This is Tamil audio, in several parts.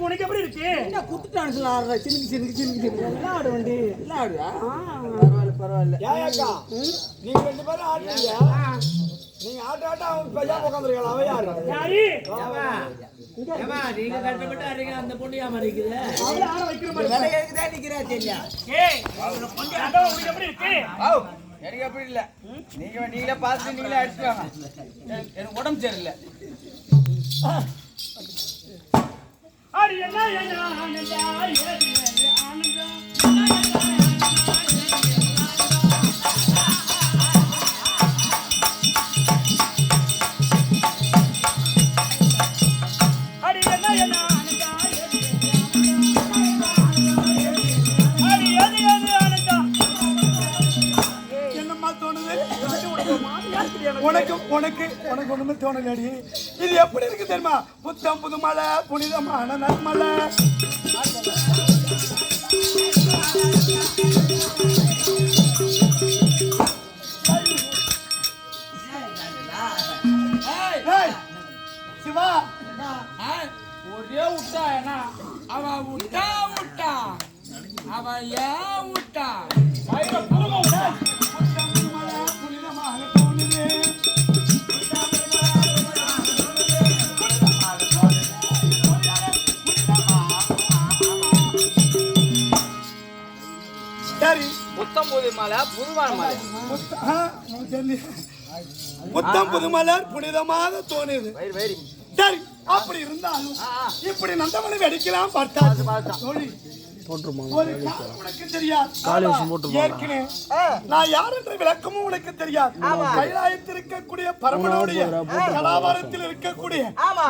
உனக்கு எப்படி இருக்கு? குத்துட்டான்னு சொல்ல சின்ன ஆடு வண்டி எல்லாம் ஆடுவா? பரவாயில்ல. நீங்க 2 பேரும் ஆடுறீங்க. நீங்க ஆட்ட அவங்க பையா உட்காந்துருக்கலாம். அவ யாரு? நீங்க கட்டப்பட்டு ஆடுறீங்க. அந்த பொண்ணு ஏன் இருக்குது? அவள ஆட வைக்கிற மாதிரி வேலை கேக்குதா நிக்கிறா தெரியல. உனக்கு எப்படி இருக்கு? எனக்கு எப்படி இல்ல. நீங்களே பார்த்து நீங்களே அடிச்சுவாங்க. எனக்கு உடம்பு சரியில்லை. அடி என்ன ஆனந்தா ஆனந்தா உனக்கு ஒண்ணுமே தோணலடி. இது எப்படி இருக்கு தெரியுமா? புத்தம் புது மலை, புனிதமான நன்மலை. சிவா ஒரே விட்டா என்ன அவன் விட்டா அவன் ஏன் விட்டா புத்தம் புது மலர் புனிதமாக தோணுது. சரி, அப்படி இருந்தாலும் இப்படி நந்தமலை வெடிக்கலாம் பார்த்தாச்சு. உனக்கு தெரியாது. நான் யார் என்ற விளக்கமும் உனக்கு தெரியாது. கைலாயத்தில் இருக்கக்கூடிய பரமனுடைய கலாபாரத்தில் இருக்கக்கூடிய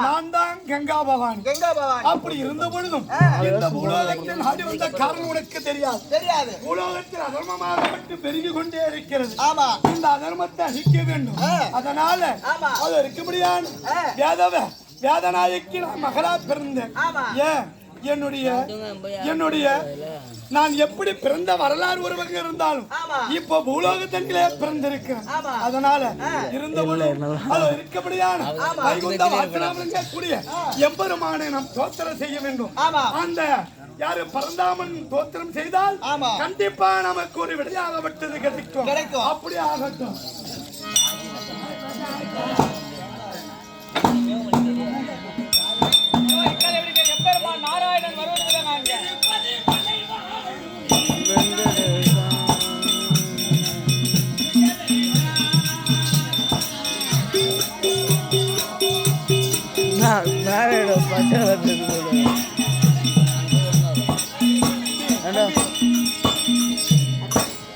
நான் தான் கங்கா பவானி. அப்படி இருந்த பொழுதும் இந்த பூலோகத்தில் நாடி வந்த காரணம் உனக்கு தெரியாது. பூலோகத்தில் அதர்மமாக மட்டும் பெருகி கொண்டே இருக்கிறது. இந்த அதர்மத்தை அழிக்க வேண்டும். அதனால அது இருக்க முடியாது. வேதநாயகி நான் மகளா பிறந்தேன். ஏன் என்னுடைய நான் எப்படி பிறந்த வரலாறு ஒருவங்க இருந்தாலும் இப்ப பூலோகத்திலே பிறந்திருக்கிறேன். அதனால இருக்கப்படியான வைகுந்த வாசனாக கூடிய எம்பெருமானை நாம் தோத்திரம் செய்ய வேண்டும். அந்த யாரு பரந்தாமன் தோத்திரம் செய்தால் கண்டிப்பா நமக்கு ஒரு விடையாகப்பட்டது கிடைக்கும். அப்படி ஆகட்டும். நாராயணன் வருவதற்கு நாராயண